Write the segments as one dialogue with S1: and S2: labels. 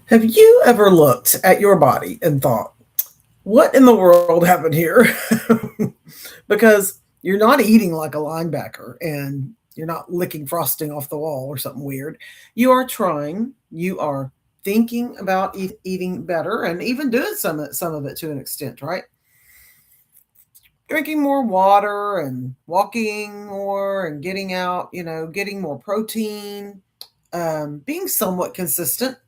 S1: Have you ever looked at your body and thought, what in the world happened here? Because you're not eating like a linebacker and you're not licking frosting off the wall or something weird. You are trying, you are thinking about eating better and even doing some of it to an extent, right? Drinking more water and walking more and getting out, getting more protein, being somewhat consistent,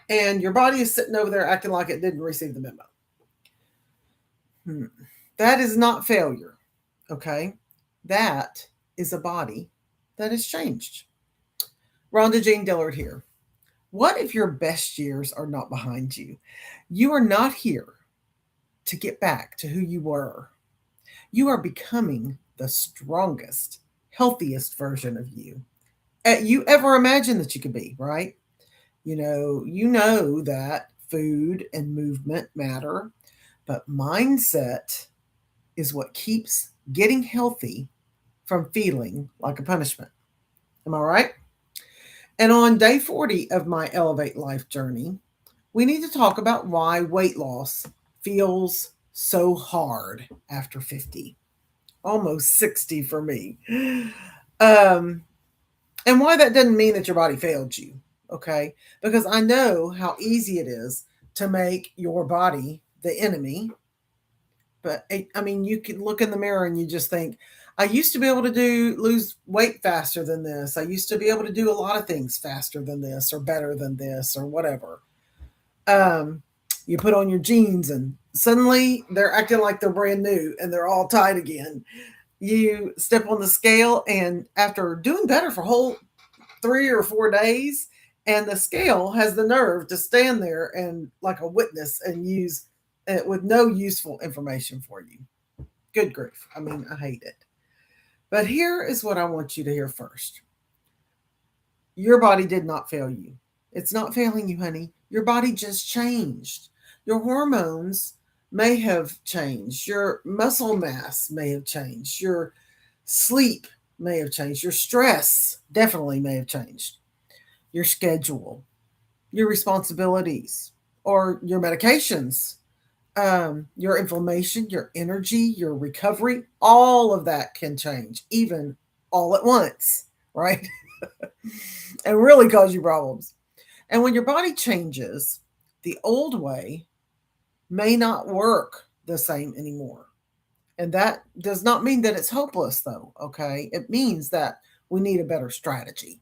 S1: and your body is sitting over there acting like it didn't receive the memo. Hmm. That is not failure, okay? That is a body that has changed. Rhonda Jane Dillard here. What if your best years are not behind you? You are not here to get back to who you were. You are becoming the strongest, healthiest version of you you ever imagined that you could be, right? You know that food and movement matter, but mindset is what keeps getting healthy from feeling like a punishment. Am I right? And on day 40 of my Elevate Life journey, we need to talk about why weight loss feels so hard after 50, almost 60 for me. Um, and why that doesn't mean that your body failed you, okay? Because I know how easy it is to make your body the enemy. But I mean, you can look in the mirror and you just think, I used to be able to lose weight faster than this. I used to be able to do a lot of things faster than this or better than this or whatever. Um, you put on your jeans and suddenly they're acting like they're brand new and they're all tight again. You step on the scale and after doing better for whole 3 or 4 days, and the scale has the nerve to stand there and like a witness and use it with no useful information for you. Good grief. I mean, I hate it. But here is what I want you to hear first. Your body did not fail you. It's not failing you, honey. Your body just changed. Your hormones may have changed. Your muscle mass may have changed. Your sleep may have changed. Your stress definitely may have changed. Your schedule, your responsibilities, or your medications, your inflammation, your energy, your recovery, all of that can change, even all at once, right? And really cause you problems. And when your body changes, the old way may not work the same anymore. And that does not mean that it's hopeless, though, okay? It means that we need a better strategy.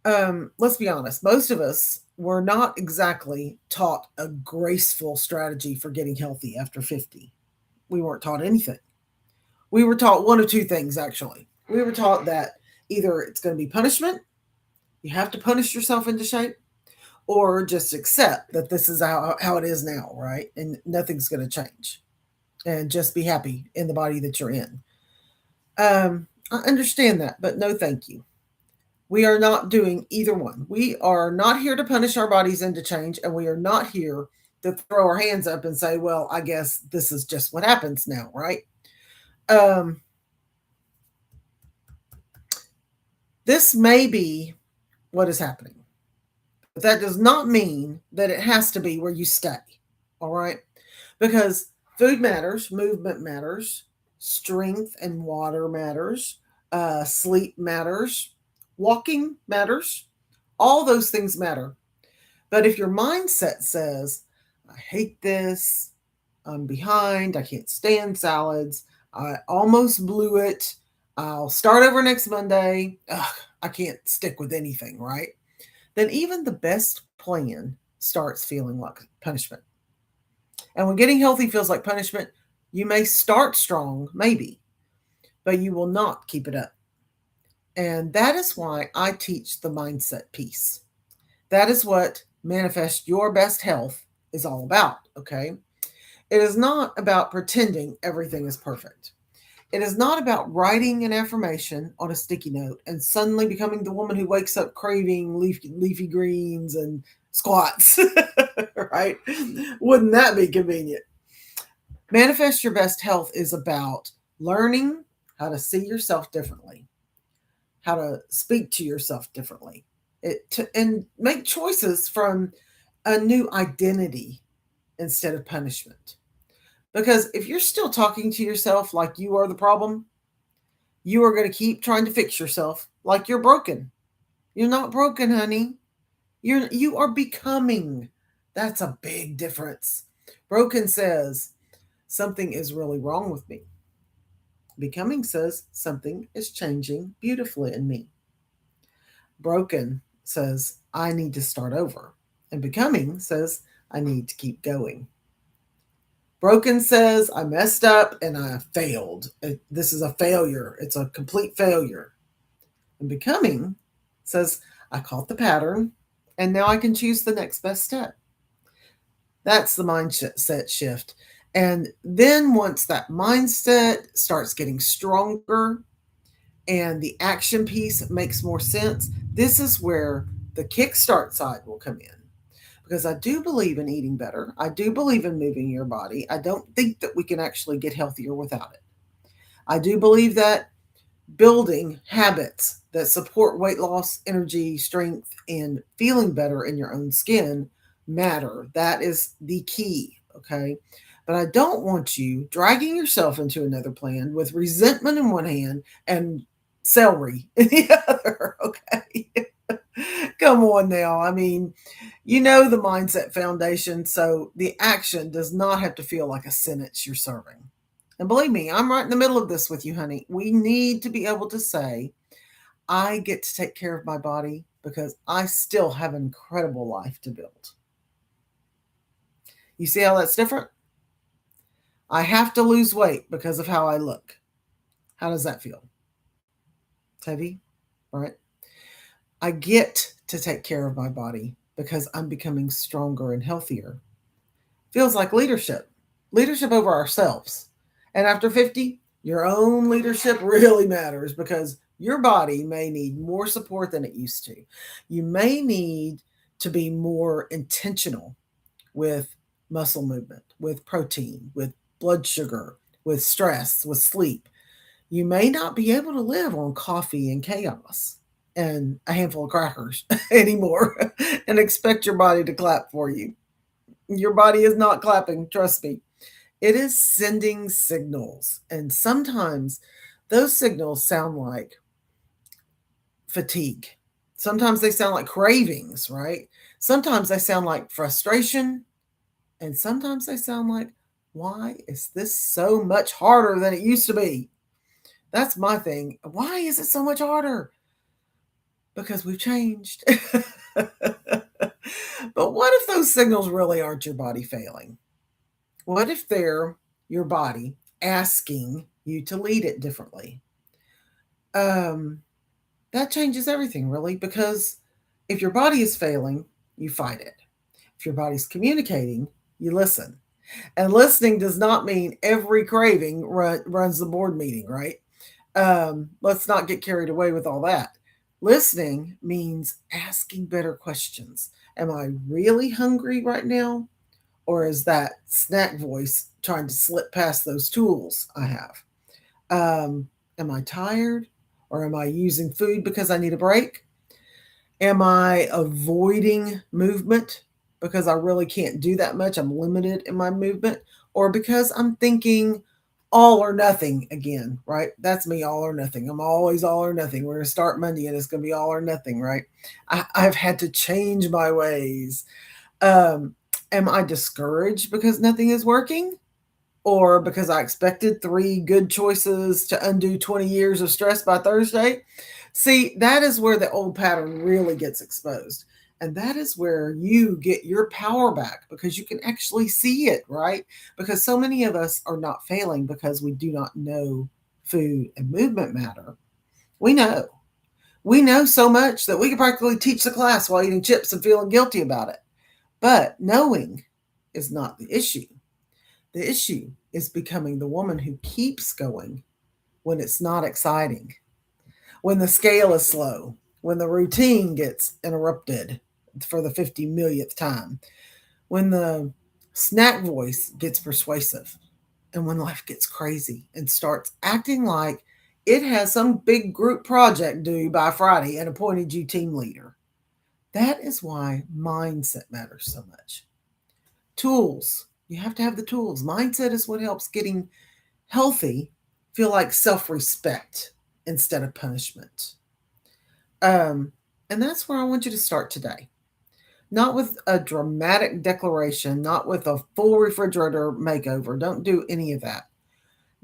S1: Let's be honest, most of us were not exactly taught a graceful strategy for getting healthy after 50. We weren't taught anything. We were taught one of two things, actually. We were taught that either it's going to be punishment, you have to punish yourself into shape, or just accept that this is how it is now, right? And nothing's going to change. And just be happy in the body that you're in. I understand that, but no thank you. We are not doing either one. We are not here to punish our bodies into change, and we are not here to throw our hands up and say, well, I guess this is just what happens now, right? Um, this may be what is happening, but that does not mean that it has to be where you stay, all right? Because food matters, movement matters, strength and water matters, sleep matters, walking matters. All those things matter. But if your mindset says, I hate this, I'm behind, I can't stand salads, I almost blew it, I'll start over next Monday, ugh, I can't stick with anything, right? Then even the best plan starts feeling like punishment. And when getting healthy feels like punishment, you may start strong, maybe, but you will not keep it up. And that is why I teach the mindset piece. That is what manifest your best health is all about, okay? It is not about pretending everything is perfect. It is not about writing an affirmation on a sticky note and suddenly becoming the woman who wakes up craving leafy greens and squats, right? Wouldn't that be convenient? Manifest your best health is about learning how to see yourself differently, how to speak to yourself differently, and make choices from a new identity instead of punishment. Because if you're still talking to yourself like you are the problem, you are going to keep trying to fix yourself like you're broken. You're not broken, honey. You are becoming. That's a big difference. Broken says something is really wrong with me. Becoming says something is changing beautifully in me. Broken says I need to start over. And becoming says I need to keep going. Broken says I messed up and I failed. This is a failure. It's a complete failure. And becoming says I caught the pattern and now I can choose the next best step. That's the mindset shift. And then once that mindset starts getting stronger and the action piece makes more sense, this is where the kickstart side will come in. Because I do believe in eating better. I do believe in moving your body. I don't think that we can actually get healthier without it. I do believe that building habits that support weight loss, energy, strength, and feeling better in your own skin matter. That is the key. Okay. But I don't want you dragging yourself into another plan with resentment in one hand and celery in the other. Okay. Come on now. I mean, you know the mindset foundation, so the action does not have to feel like a sentence you're serving. And believe me, I'm right in the middle of this with you, honey. We need to be able to say, I get to take care of my body because I still have an incredible life to build. You see how that's different? I have to lose weight because of how I look. How does that feel? Heavy, right? I get to take care of my body because I'm becoming stronger and healthier. Feels like leadership over ourselves. And after 50, your own leadership really matters because your body may need more support than it used to. You may need to be more intentional with muscle movement, with protein, with blood sugar, with stress, with sleep. You may not be able to live on coffee and chaos and a handful of crackers anymore and expect your body to clap for you. Your body is not clapping, trust me. It is sending signals. And sometimes those signals sound like fatigue. Sometimes they sound like cravings, right? Sometimes they sound like frustration. And sometimes they sound like, why is this so much harder than it used to be? That's my thing. Why is it so much harder? Because we've changed. But what if those signals really aren't your body failing? What if they're your body asking you to lead it differently? Um, that changes everything, really, because if your body is failing, you fight it. If your body's communicating, you listen. And listening does not mean every craving runs the board meeting, right? Let's not get carried away with all that. Listening means asking better questions. Am I really hungry right now? Or is that snack voice trying to slip past those tools I have? Am I tired? Or am I using food because I need a break? Am I avoiding movement because I really can't do that much? I'm limited in my movement. Or because I'm thinking all or nothing again, right? That's me, all or nothing. I'm always all or nothing. We're going to start Monday and it's going to be all or nothing, right? I've had to change my ways. Um, am I discouraged because nothing is working? Or because I expected three good choices to undo 20 years of stress by Thursday? See, that is where the old pattern really gets exposed. And that is where you get your power back because you can actually see it, right? Because so many of us are not failing because we do not know food and movement matter. We know. We know so much that we could practically teach the class while eating chips and feeling guilty about it. But knowing is not the issue. The issue is becoming the woman who keeps going when it's not exciting, when the scale is slow, when the routine gets interrupted for the 50 millionth time, when the snack voice gets persuasive, and when life gets crazy and starts acting like it has some big group project due by Friday and appointed you team leader. That is why mindset matters so much. Tools. You have to have the tools. Mindset is what helps getting healthy feel like self respect instead of punishment. Um, and that's where I want you to start today. Not with a dramatic declaration, not with a full refrigerator makeover. Don't do any of that.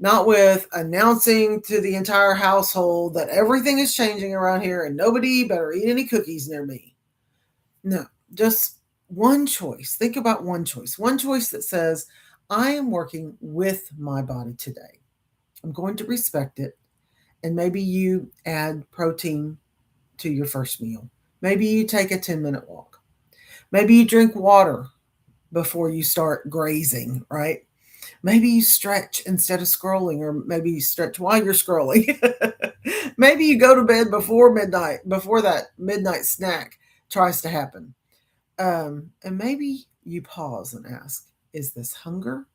S1: Not with announcing to the entire household that everything is changing around here and nobody better eat any cookies near me. No, just one choice. Think about one choice. One choice that says, I am working with my body today. I'm going to respect it. And maybe you add protein to your first meal. Maybe you take a 10-minute walk. Maybe you drink water before you start grazing, right? Maybe you stretch instead of scrolling, or maybe you stretch while you're scrolling. Maybe you go to bed before midnight, before that midnight snack tries to happen. And maybe you pause and ask, is this hunger?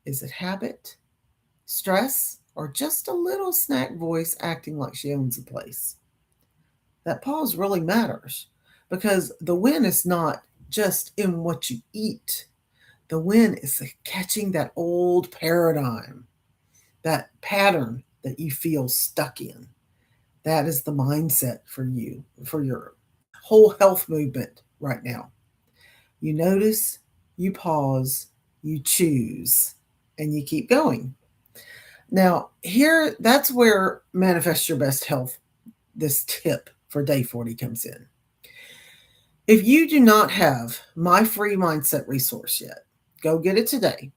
S1: Is it habit, stress, or just a little snack voice acting like she owns the place? That pause really matters because the win is not just in what you eat. The win is catching that old paradigm, that pattern that you feel stuck in. That is the mindset for you, for your whole health movement right now. You notice, you pause, you choose, and you keep going. Now, here, that's where manifest your best health, this tip for day 40 comes in. If you do not have my free mindset resource yet, go get it today.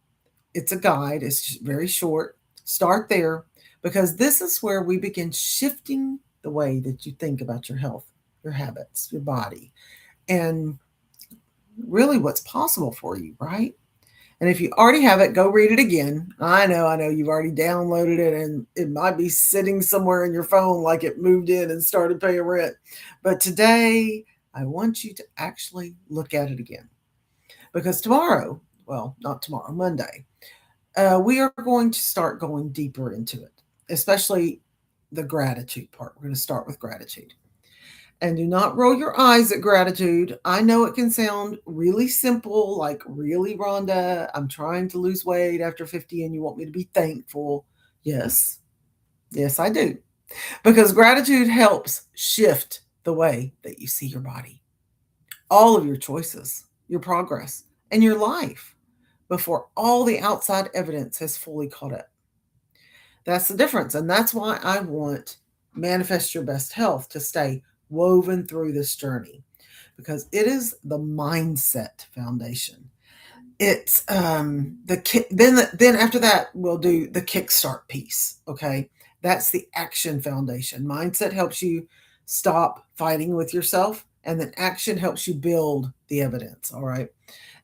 S1: It's a guide, it's very short. Start there because this is where we begin shifting the way that you think about your health, your habits, your body, and really what's possible for you, right? And if you already have it, go read it again. I know you've already downloaded it and it might be sitting somewhere in your phone like it moved in and started paying rent. But today, I want you to actually look at it again. Because tomorrow, well, not tomorrow, Monday, we are going to start going deeper into it, especially the gratitude part. We're going to start with gratitude. And do not roll your eyes at gratitude. I know it can sound really simple, like, really, Rhonda, I'm trying to lose weight after 50 and you want me to be thankful. Yes, yes, I do. Because gratitude helps shift the way that you see your body, all of your choices, your progress, and your life before all the outside evidence has fully caught up. That's the difference. And that's why I want Manifest Your Best Health to stay woven through this journey because it is the mindset foundation. It's the kick, then after that we'll do the kickstart piece. Okay, that's the action foundation. Mindset helps you stop fighting with yourself, and then action helps you build the evidence. All right,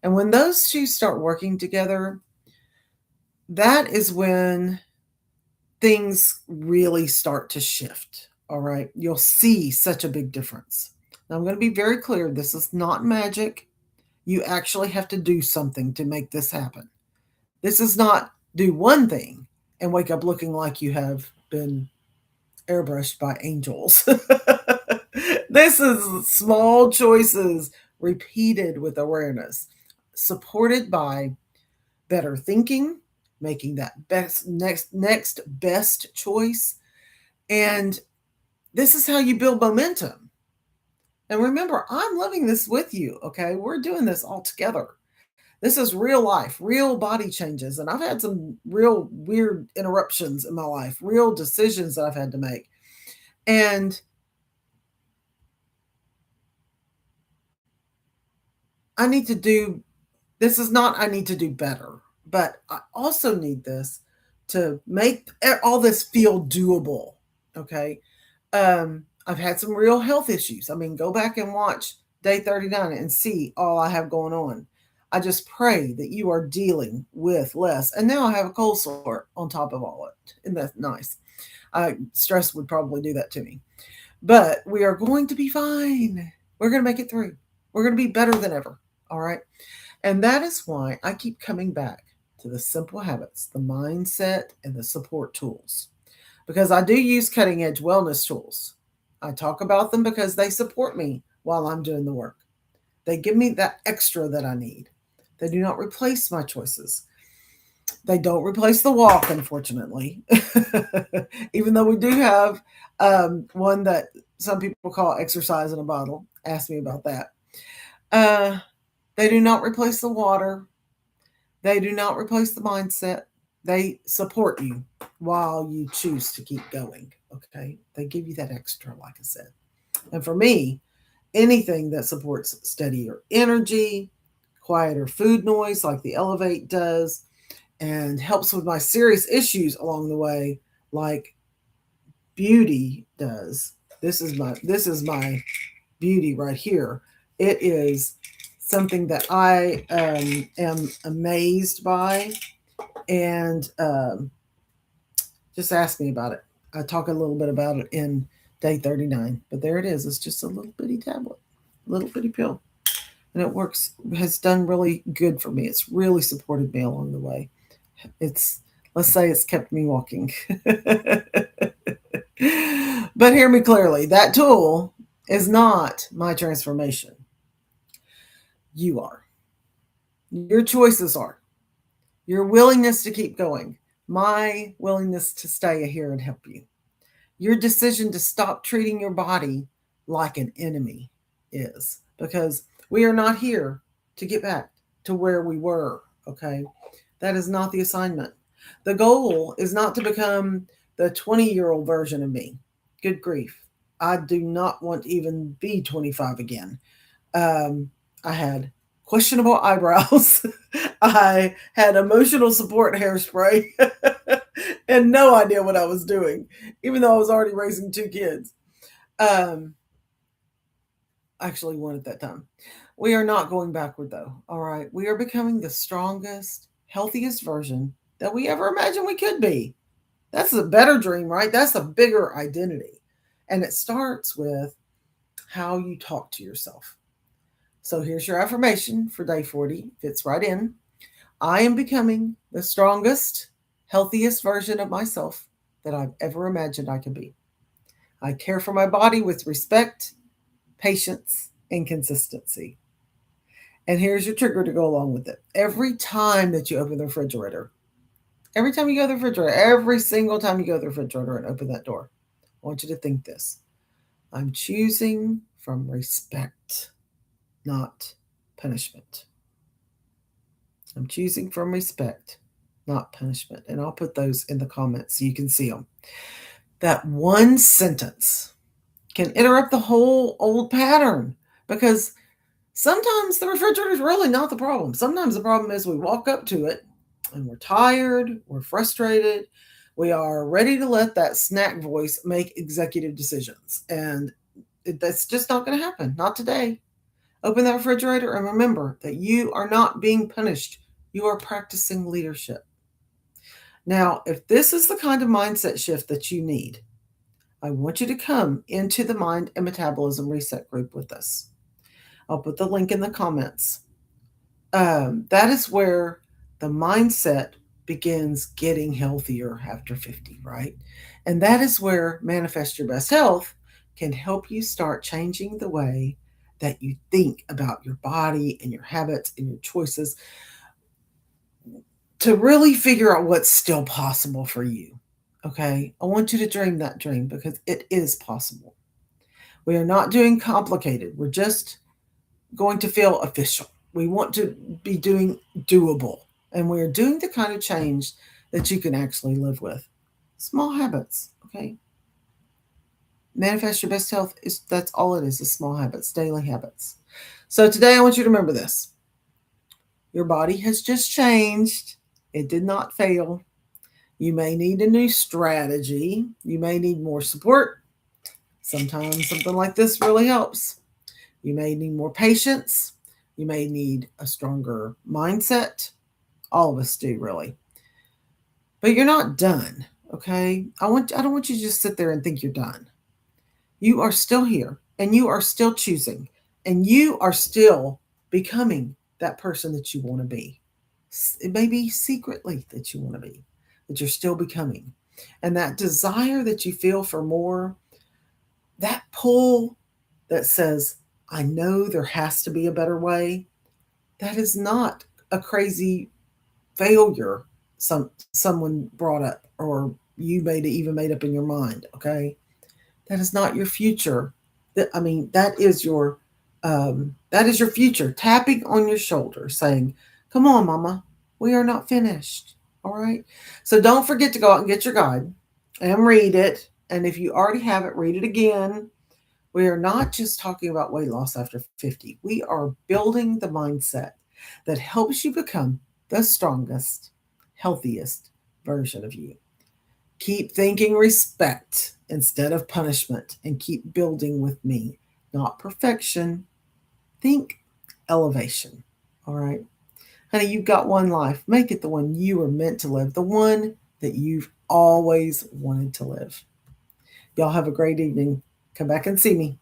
S1: and when those two start working together, that is when things really start to shift. All right. You'll see such a big difference. Now, I'm going to be very clear this is not magic. You actually have to do something to make this happen. This is not do one thing and wake up looking like you have been airbrushed by angels. This is small choices repeated with awareness, supported by better thinking, making that next best choice. And this is how you build momentum. And remember, I'm living this with you, okay? We're doing this all together. This is real life, real body changes. And I've had some real weird interruptions in my life, real decisions that I've had to make. And I need to do this is not I need to do better, but I also need this to make all this feel doable, okay? I've had some real health issues. I mean, go back and watch day 39 and see all I have going on. I just pray that you are dealing with less. And now I have a cold sore on top of all of it. Isn't that nice? Stress would probably do that to me. But we are going to be fine. We're going to make it through. We're going to be better than ever. All right. And that is why I keep coming back to the simple habits, the mindset, and the support tools. Because I do use cutting edge wellness tools. I talk about them because they support me while I'm doing the work. They give me that extra that I need. They do not replace my choices. They don't replace the walk, unfortunately. Even though we do have one that some people call exercise in a bottle. Ask me about that. Uh, they do not replace the water. They do not replace the mindset. They support you while you choose to keep going. Okay. They give you that extra, like I said. And for me, anything that supports steadier energy, quieter food noise, like the Elevate does, and helps with my serious issues along the way, like beauty does. This is my beauty right here. It is something that I am amazed by, and just ask me about it. I talk a little bit about it in day 39, but there it is. It's just a little bitty tablet, little bitty pill, and it works. Has done really good for me. It's really supported me along the way. It's let's say it's kept me walking. But hear me clearly. That tool is not my transformation. You are. Your choices are. Your willingness to keep going. My willingness to stay here and help you. Your decision to stop treating your body like an enemy is, because we are not here to get back to where we were. Okay. That is not the assignment. The goal is not to become the 20-year-old version of me. Good grief. I do not want to even be 25 again. I had questionable eyebrows. I had emotional support hairspray and no idea what I was doing, even though I was already raising 2 kids. Actually, one at that time. We are not going backward, though. All right. We are becoming the strongest, healthiest version that we ever imagined we could be. That's a better dream, right? That's a bigger identity. And it starts with how you talk to yourself. So here's your affirmation for day 40. Fits right in. I am becoming the strongest, healthiest version of myself that I've ever imagined I could be. I care for my body with respect, patience, and consistency. And here's your trigger to go along with it. Every time that you open the refrigerator, every time you go to the refrigerator, every single time you go to the refrigerator and open that door, I want you to think this. I'm choosing from respect, not punishment. I'm choosing from respect, not punishment. And I'll put those in the comments so you can see them. That one sentence can interrupt the whole old pattern, because sometimes the refrigerator is really not the problem. Sometimes the problem is we walk up to it and we're tired, we're frustrated, we are ready to let that snack voice make executive decisions. And that's just not going to happen. Not today. Open that refrigerator and remember that you are not being punished. You are practicing leadership. Now, if this is the kind of mindset shift that you need, I want you to come into the Mind and Metabolism Reset group with us. I'll put the link in the comments. That is where the mindset begins getting healthier after 50, right? And that is where Manifest Your Best Health can help you start changing the way that you think about your body and your habits and your choices to really figure out what's still possible for you. Okay? I want you to dream that dream because it is possible. We are not doing complicated. We're just going to feel official. We want to be doing doable. And we're doing the kind of change that you can actually live with. Small habits, okay? Manifest Your Best Health that's all it is small habits, daily habits. So today I want you to remember this. Your body has just changed. It did not fail. You may need a new strategy. You may need more support. Sometimes something like this really helps. You may need more patience. You may need a stronger mindset. All of us do, really. But you're not done, okay? I don't want you to just sit there and think you're done. You are still here, and you are still choosing, and you are still becoming that person that you want to be. It may be secretly that you want to be, but you're still becoming. And that desire that you feel for more, that pull that says, I know there has to be a better way. That is not a crazy failure someone brought up, or you even made up in your mind, okay? That is not your future. That is your future tapping on your shoulder saying, "Come on, mama, we are not finished." All right? So don't forget to go out and get your guide and read it. And if you already have it, read it again. We are not just talking about weight loss after 50. We are building the mindset that helps you become the strongest, healthiest version of you. Keep thinking respect instead of punishment and keep building with me. Not perfection. Think elevation. All right. Honey, you've got one life. Make it the one you were meant to live, the one that you've always wanted to live. Y'all have a great evening. Come back and see me.